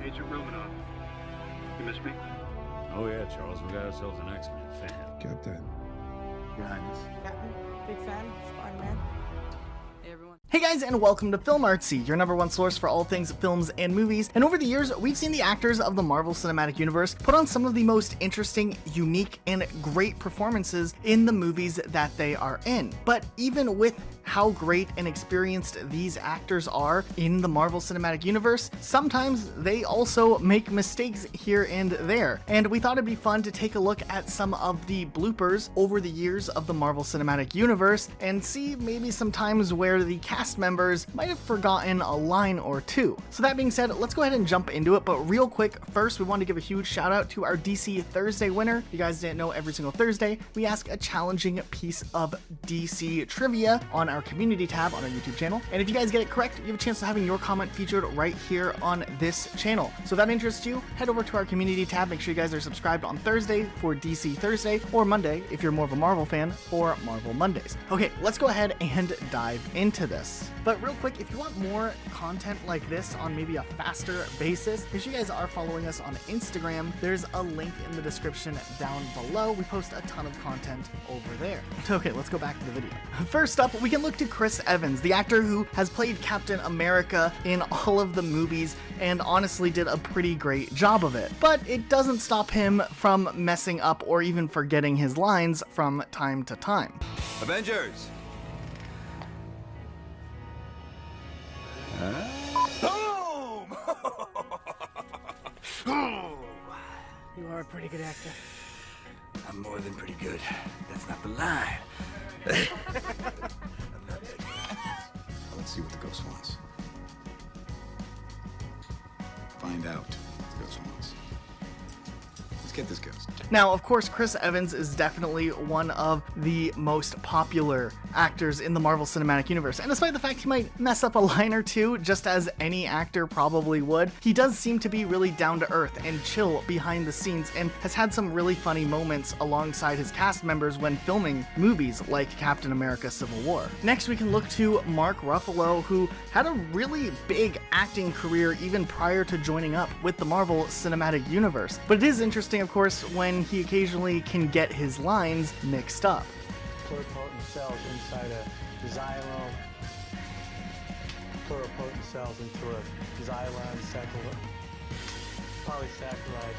Agent Romanoff. You miss me? Oh yeah, Charles, we got ourselves an X-Men fan. Captain. Your Highness. Captain, big fan, Spider-Man. Hey everyone. Hey guys, and welcome to Film Artsy, your #1 source for all things films and movies. And over the years, we've seen the actors of the Marvel Cinematic Universe put on some of the most interesting, unique, and great performances in the movies that they are in. But even with how great and experienced these actors are in the Marvel Cinematic Universe, sometimes they also make mistakes here and there. And we thought it'd be fun to take a look at some of the bloopers over the years of the Marvel Cinematic Universe and see maybe some times where the cast members might have forgotten a line or two. So that being said, let's go ahead and jump into it. But real quick, first we want to give a huge shout out to our DC Thursday winner. If you guys didn't know, every single Thursday we ask a challenging piece of DC trivia on our community tab on our YouTube channel. And if you guys get it correct, you have a chance of having your comment featured right here on this channel. So if that interests you, head over to our community tab. Make sure you guys are subscribed on Thursday for DC Thursday, or Monday if you're more of a Marvel fan for Marvel Mondays. Okay, let's go ahead and dive into this. But real quick, if you want more content like this on maybe a faster basis, if you guys are following us on Instagram, there's a link in the description down below. We post a ton of content over there. Okay, let's go back to the video. First up, we can look to Chris Evans, the actor who has played Captain America in all of the movies and honestly did a pretty great job of it. But it doesn't stop him from messing up or even forgetting his lines from time to time. Avengers! Boom! You are a pretty good actor. I'm more than pretty good. That's not the line. I'm not that good. Let's see what the ghost wants. Find out what the ghost wants. Let's get this ghost. Now, of course, Chris Evans is definitely one of the most popular actors in the Marvel Cinematic Universe, and despite the fact he might mess up a line or two, just as any actor probably would, he does seem to be really down to earth and chill behind the scenes, and has had some really funny moments alongside his cast members when filming movies like Captain America Civil War. Next, we can look to Mark Ruffalo, who had a really big acting career even prior to joining up with the Marvel Cinematic Universe. But it is interesting, of course, when he occasionally can get his lines mixed up. Pluripotent cells inside a xylem. Pluripotent cells into a xylem polysaccharide.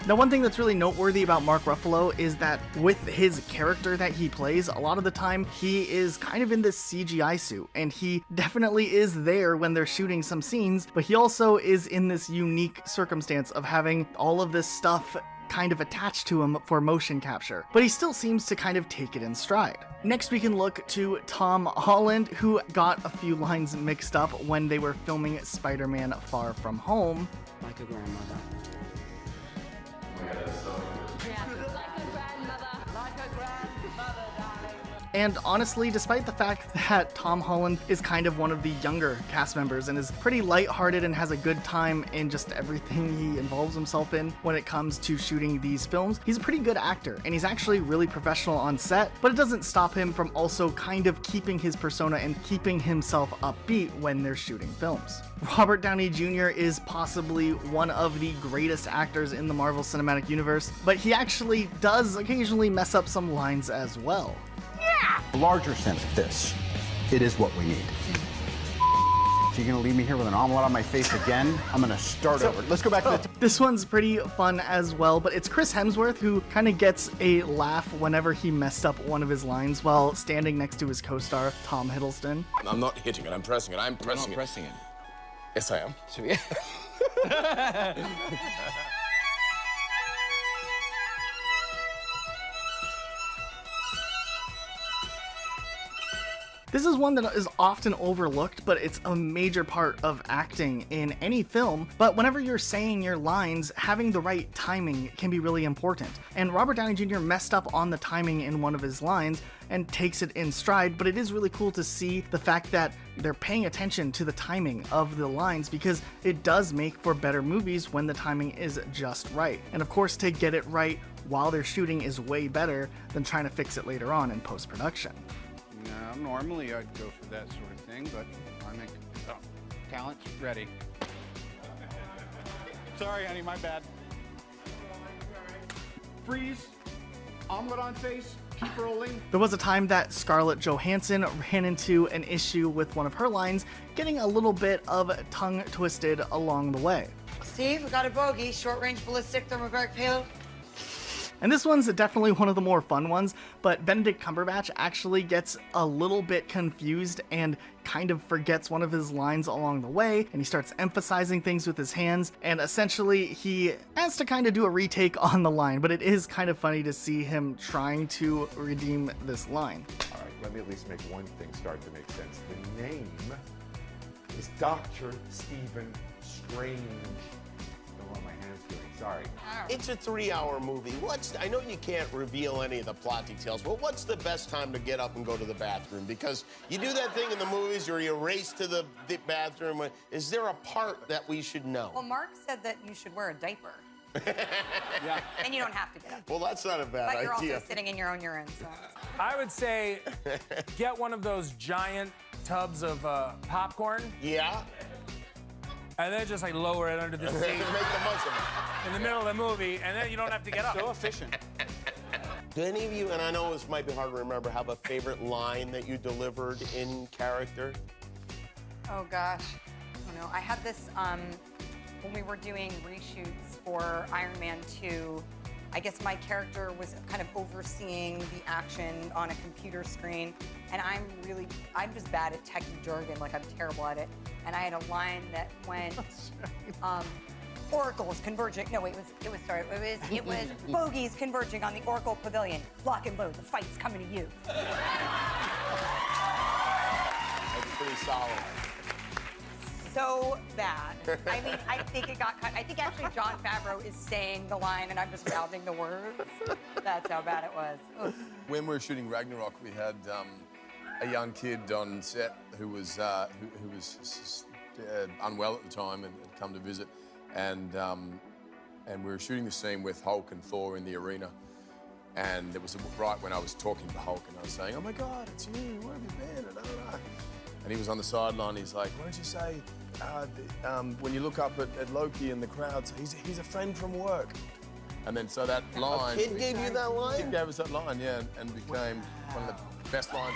Now, one thing that's really noteworthy about Mark Ruffalo is that with his character that he plays, a lot of the time he is kind of in this CGI suit, and he definitely is there when they're shooting some scenes, but he also is in this unique circumstance of having all of this stuff kind of attached to him for motion capture, but he still seems to kind of take it in stride. Next, we can look to Tom Holland, who got a few lines mixed up when they were filming Spider-Man Far From Home. Like a grandmother. And honestly, despite the fact that Tom Holland is kind of one of the younger cast members and is pretty lighthearted and has a good time in just everything he involves himself in when it comes to shooting these films, he's a pretty good actor and he's actually really professional on set, but it doesn't stop him from also kind of keeping his persona and keeping himself upbeat when they're shooting films. Robert Downey Jr. is possibly one of the greatest actors in the Marvel Cinematic Universe, but he actually does occasionally mess up some lines as well. A larger sense of this, it is what we need. So you're gonna leave me here with an omelet on my face again? I'm gonna start over. Let's go back to the This one's pretty fun as well, but it's Chris Hemsworth who kind of gets a laugh whenever he messed up one of his lines while standing next to his co-star, Tom Hiddleston. I'm not hitting it, I'm pressing it, I'm pressing it. Pressing it. Yes, I am. So yeah. This is one that is often overlooked, but it's a major part of acting in any film. But whenever you're saying your lines, having the right timing can be really important. And Robert Downey Jr. messed up on the timing in one of his lines and takes it in stride, but it is really cool to see the fact that they're paying attention to the timing of the lines, because it does make for better movies when the timing is just right. And of course, to get it right while they're shooting is way better than trying to fix it later on in post-production. Normally I'd go for that sort of thing, but I make talent's ready. Sorry, honey, my bad. Freeze. Omelet on face. Keep rolling. There was a time that Scarlett Johansson ran into an issue with one of her lines, getting a little bit of tongue twisted along the way. Steve, we got a bogey. Short-range ballistic thermobaric payload. And this one's definitely one of the more fun ones, but Benedict Cumberbatch actually gets a little bit confused and kind of forgets one of his lines along the way, and he starts emphasizing things with his hands, and essentially he has to kind of do a retake on the line, but it is kind of funny to see him trying to redeem this line. All right, let me at least make one thing start to make sense. The name is Dr. Stephen Strange. Don't want my hands feeling, sorry. It's a 3-hour movie. I know you can't reveal any of the plot details, but what's the best time to get up and go to the bathroom? Because you do that thing in the movies where you race to the bathroom. Is there a part that we should know? Well, Mark said that you should wear a diaper. Yeah. And you don't have to get up. Well, that's not a bad But you're idea. also sitting in your own urine, so. I would say get one of those giant tubs of popcorn. Yeah. And then just like lower it under the seat. Make the most of it. In the middle of the movie, and then you don't have to get up. So efficient. Do any of you, and I know this might be hard to remember, have a favorite line that you delivered in character? Oh gosh, I don't know. I had this when we were doing reshoots for Iron Man 2. I guess my character was kind of overseeing the action on a computer screen, and I'm just bad at techie jargon, like I'm terrible at it. And I had a line that went, Oracles converging. No, wait, it was bogies converging on the Oracle Pavilion. Lock and load, the fight's coming to you. That's pretty solid. So bad. I mean, I think it got cut. I think actually Jon Favreau is saying the line and I'm just mouthing the words. That's how bad it was. Ugh. When we were shooting Ragnarok, we had a young kid on set who was unwell at the time and had come to visit, and we were shooting the scene with Hulk and Thor in the arena, and it was right when I was talking to Hulk and I was saying, "Oh my God, it's you! Where have you been?" And he was on the sideline. He's like, "Why don't you say when you look up at Loki in the crowd, he's a friend from work?" And then so that line. A kid gave you that line? Kid gave us that line, yeah, and became one of the best lines.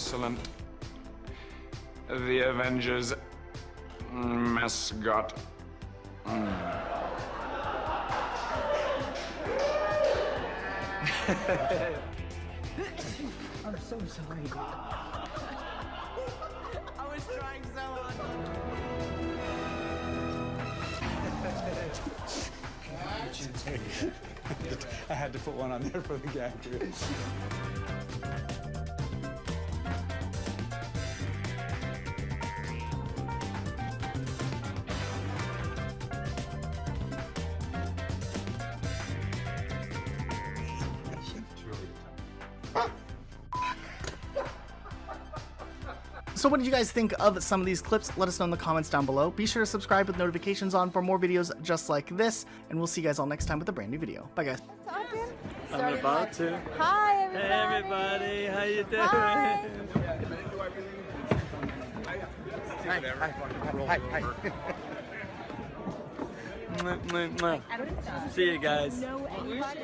Excellent. The Avengers mascot. I'm so sorry. I was trying so hard. I had to put one on there for the gag. So what did you guys think of some of these clips? Let us know in the comments down below. Be sure to subscribe with notifications on for more videos just like this, and we'll see you guys all next time with a brand new video. Bye guys. I'm about to. Hi, everybody. Hey, everybody. How you doing? Hi. See you guys. Know anybody?